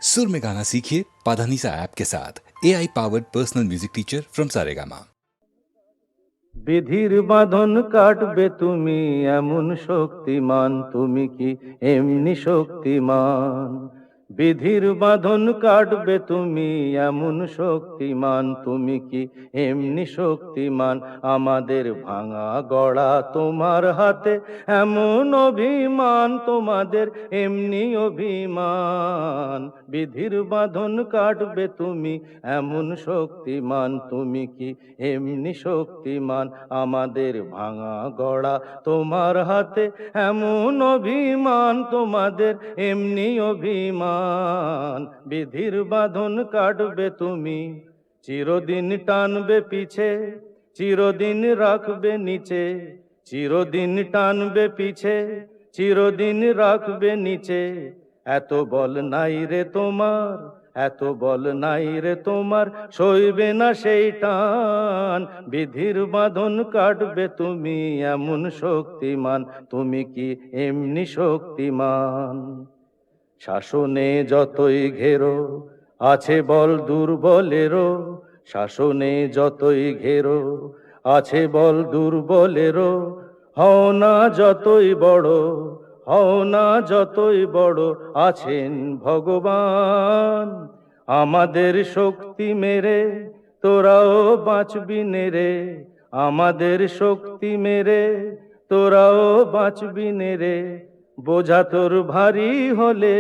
सुर में गाना सीखिए पाधानीसा ऐप के साथ AI powered personal music teacher from Saregama. বিধির বাঁধন কাটবে তুমি এমন শক্তিমান, তুমি কি এমনি শক্তিমান? বিধির বাঁধন কাটবে তুমি এমন শক্তিমান, তুমি কি এমনি শক্তিমান? আমাদের ভাঙা গড়া তোমার হাতে এমন অভিমান, তোমাদের এমনি অভিমান। বিধির বাঁধন কাটবে তুমি এমন শক্তিমান, তুমি কি এমনি শক্তিমান? আমাদের ভাঙা গড়া তোমার হাতে এমন অভিমান, তোমাদের এমনি অভিমান। বিধির বাঁধন কাটবে তুমি, চিরদিন টানবে পিছে, চিরদিন রাখবে নিচে, চিরদিন টানবে পিছে, চিরদিন রাখবে নিচে। এত বল নাই রে তোমার, এত বল নাই রে তোমার, সইবে না সেই টান। বিধির বাঁধন কাটবে তুমি এমন শক্তিমান, তুমি কি এমনি শক্তিমান? শাসনে যতই ঘেরো আছে বল দুর্বলেরও, শাসনে যতই ঘেরো আছে বল দুর্বলেরও। হও না যতই বড়, হও না যতই বড়, আছেন ভগবান। আমাদের শক্তি মেরে তোরাও বাঁচবি নেরে, আমাদের শক্তি মেরে তোরাও বাঁচবি নেরে। বোঝা তোর ভারী হলে,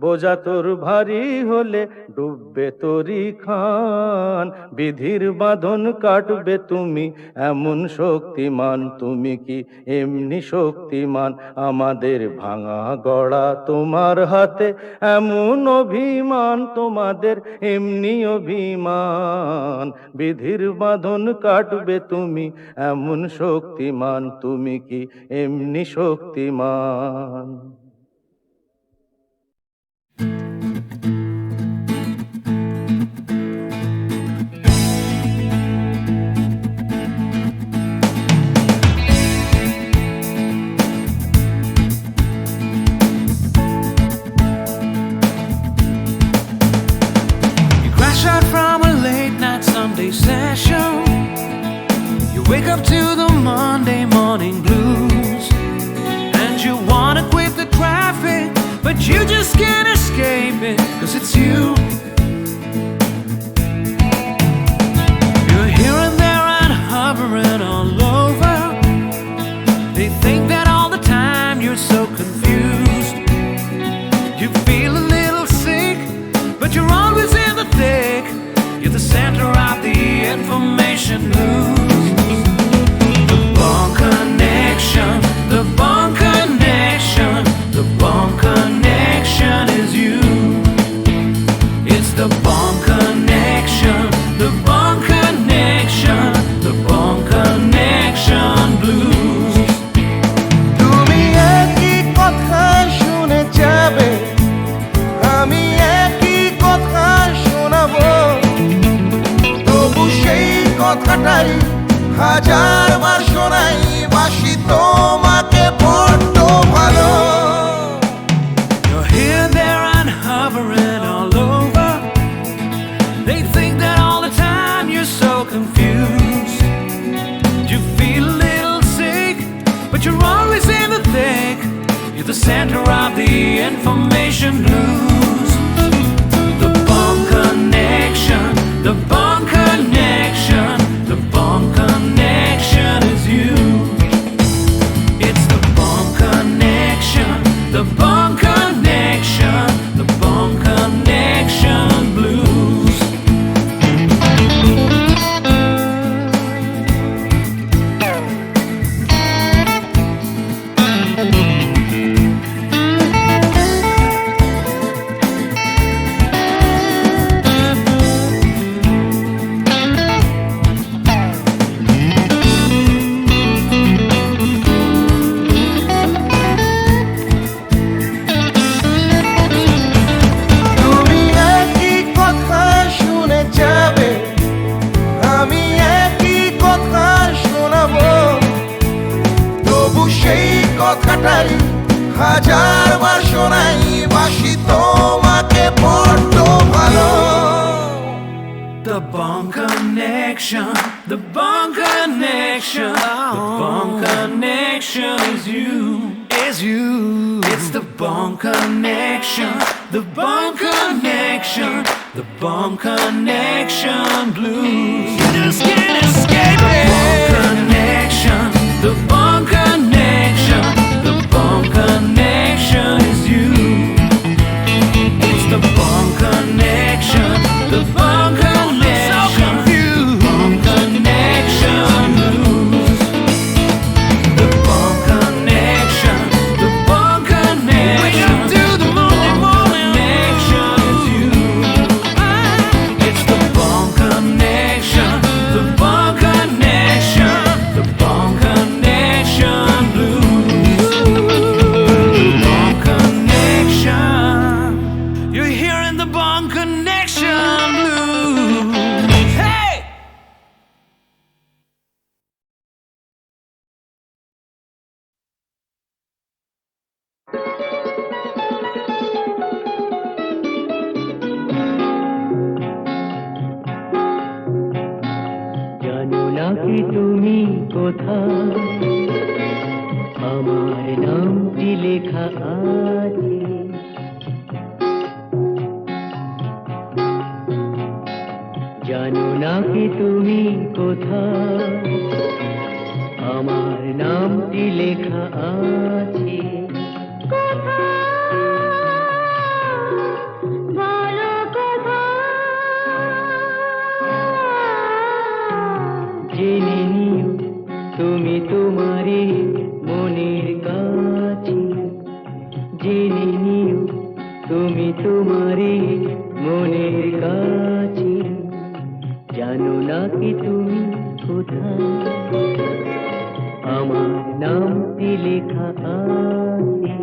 বোঝা তোর ভারী হলে ডুববে তোরি খান। বিধির বাঁধন কাটবে তুমি এমন শক্তিমান, তুমি কি এমনি শক্তিমান? আমাদের ভাঙা গড়া তোমার হাতে এমন অভিমান, তোমাদের এমনি অভিমান। বিধির বাঁধন কাটবে তুমি এমন শক্তিমান, তুমি কি এমনি শক্তিমান? Out from a late night Sunday session, you wake up to the Monday morning blues, and you wanna quit the traffic, but you just can't escape it, 'cause it's you. You're here and there and hovering all over. They think that all the time you're so confused. You feel a little sick, but you're always in the thick. You're the center of the information news. The Bond Connection, the Bond Connection, the Bond Connection is you. It's the Bond Connection, the Bond Connection, the Bond Connection blues. তুমি একই কথা শুনে যাবে, আমি একই কথা শোনাবো, তবু সেই কথাটাই হাজারবার শোনাই, বাসি তোমাকে বড্ড ভালো। You're here, there, and hovering all over. They think that all the time you're so confused. You feel a little sick, but you're always in the thick. You're the center of the information news. The Bond Connection, the Bond Connection, the Bond Connection is you. It's the Bond Connection, the Bond Connection, the Bond Connection blues. connection, the bond connection, the bond connection is you, is you. It's the bond connection, the bond connection, the bond connection blues. You just can't escape it. The bond connection, the bond connection, the bond connection is you. It's the bond connection, the bond connection, bond connection blues. The bond connection, the bond connection. Wake up to the morning connection is you. It's the bond connection, the bond connection, the bond connection blues. The bond connection. You're hearing the bond connection blues. Hey! জানো না কি তুমি কোথায় আমার নামটি লেখা আছে জানো না কি তুমি কোথায় আমার নামটি লেখা আছে জেনে নিও তুমি তোমারই মনের কাছে জেনে নিও তুমি তোমারই মনের কাছে জানো না কি তুমি কোথায় আমার নামটি লেখা আছে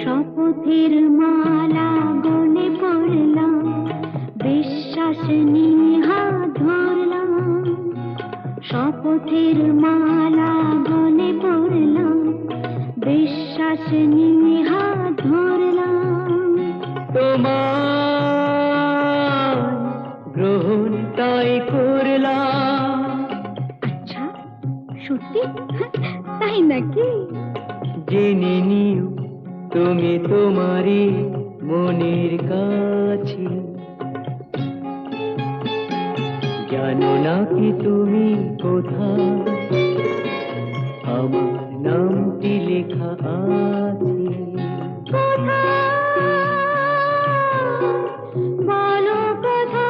শপথের মালা গলে পড়লাম বিশ্বাস নিয়ে হাত ধরলাম শপথের মালা গলে পড়লাম বিশ্বাস নিয়ে হাত ধরলাম তোমার গ্রহণ তাই করলাম আচ্ছা সত্যি তাই নাকি জেনে নিও তুমি তোমারই মনের কাছে জানো না কি তুমি কোথায় আমার নামটি লেখা আছে বলো কথা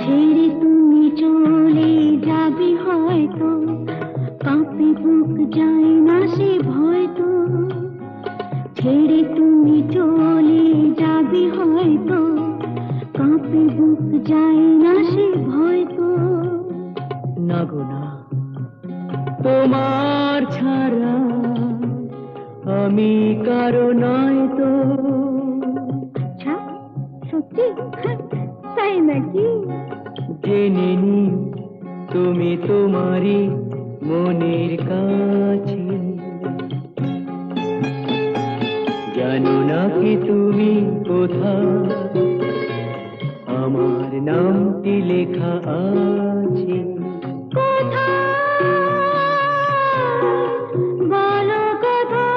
ছেড়ে তুমি চলে যাবে হয়তো কাঁপে বুক যায় না সে ভয় তো ছেড়ে তুমি চলে যাবে হয়তো কাঁপে বুক যায় না সে ভয় তো না গো না তোমার ছাড়া আমি কারো নয় তো আচ্ছা সত্যি তাই নাকি জেনে নিও তুমি তোমারই মনের কাছে জানো না কি তুমি কোথায় আমার নামটি লেখা আছে বলো কথা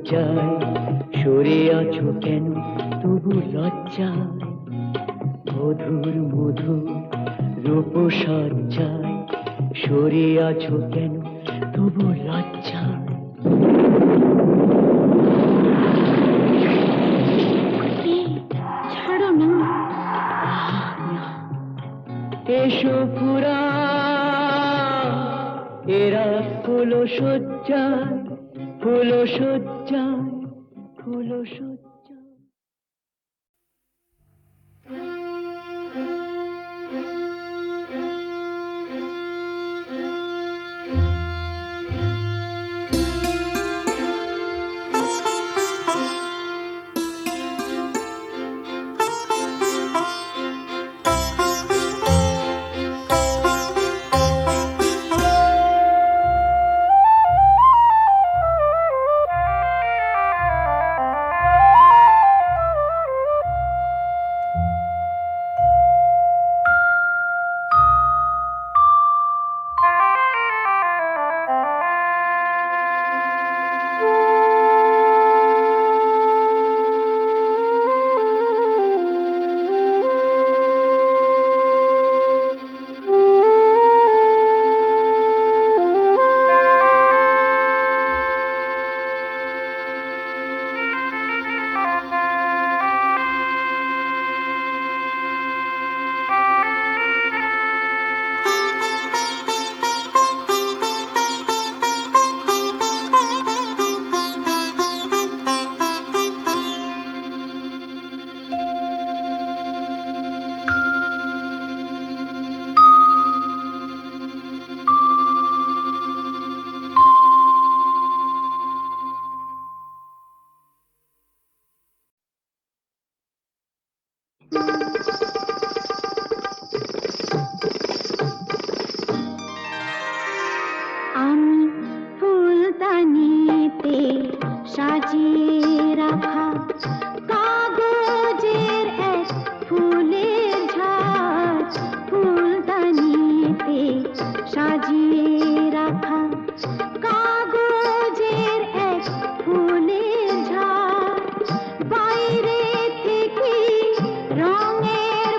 লজ্জায় সরে আছো কেন তবু লজ্জায় মধুর মধু রূপসজ্জায় সরে আছো কেন তবু লজ্জায় ছাড়ো না। এসো পুরা এরা ফুলো সজ্জায় ফুলো সজ্জায় ফুলো সজ্জায় আমি ফুলদানিতে সাজিয়ে রাখা কাগজের এক ফুলের ঝাড়, ফুলদানিতে সাজিয়ে রাখা কাগজের এক ফুলের ঝাড়, বাইরে থেকে রঙের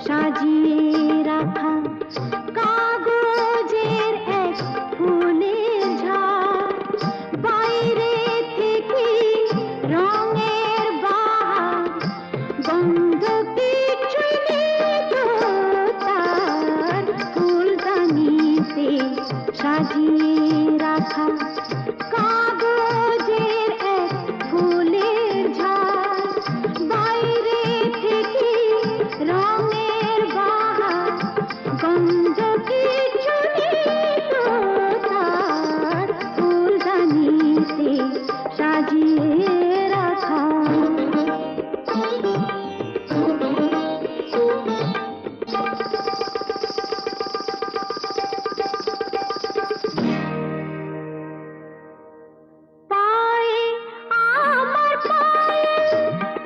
সাজিয়ে রাখা কাগজের এক ফুলের ঝাড়, বাইরে থেকে রঙের বাহার, গন্ধ কিছুই নেই তো তার, ফুলদানিতে সাজিয়ে রাখা কাগজের এক ফুলের ঝাড়, বাইরে থেকে রঙের বাহার, গন্ধ কিছু নেই তো তার, ফুলদানিতে সাজিয়ে রাখা। পায়ে আমার পায়ে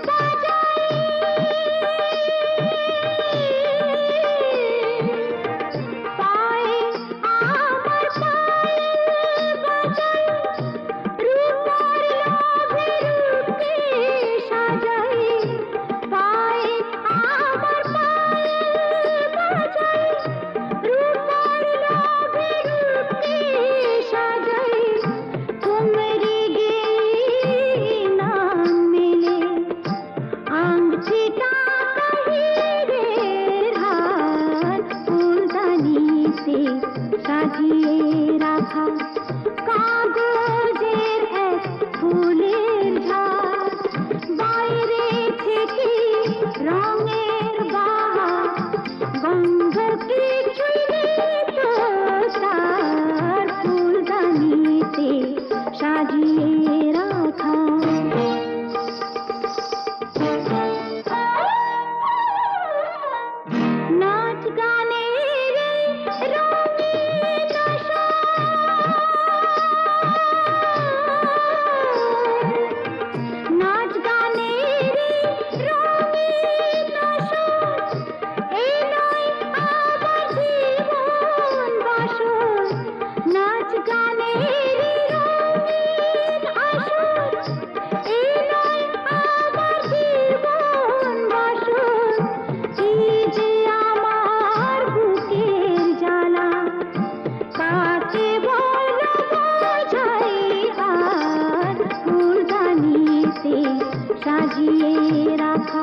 বাজাই, পায়ে আমার পায়ে বাজাই, রূপার লোভে রূপকে সাজাই, পায়ে আমার পায়ে বাজাই, রূপার লোভে রূপকে সাজাই, কুমরি গেয়ে নাম মেলে, আংটিটা হিরের হার, ফুলদানিতে সাজিয়ে রাখা কাগজের এক ফুলের ঝাড়, বাইরে থেকে রঙের বাহার, গন্ধ কিছুই নেই তো তার, ফুলদানিতে সাজিয়ে রাখা। নাচ গানের রঙিন আসর, নাচ গানের রঙিন আসর, এই নয় আমার জীবন বাসর, নাচ গানের রঙিন আসর, এই নয় আমার জীবন বাসর, এই যে আমার বুকের জ্বালা, কাকে বলো বোঝাই আর, ফুলদানিতে সাজিয়ে রাখা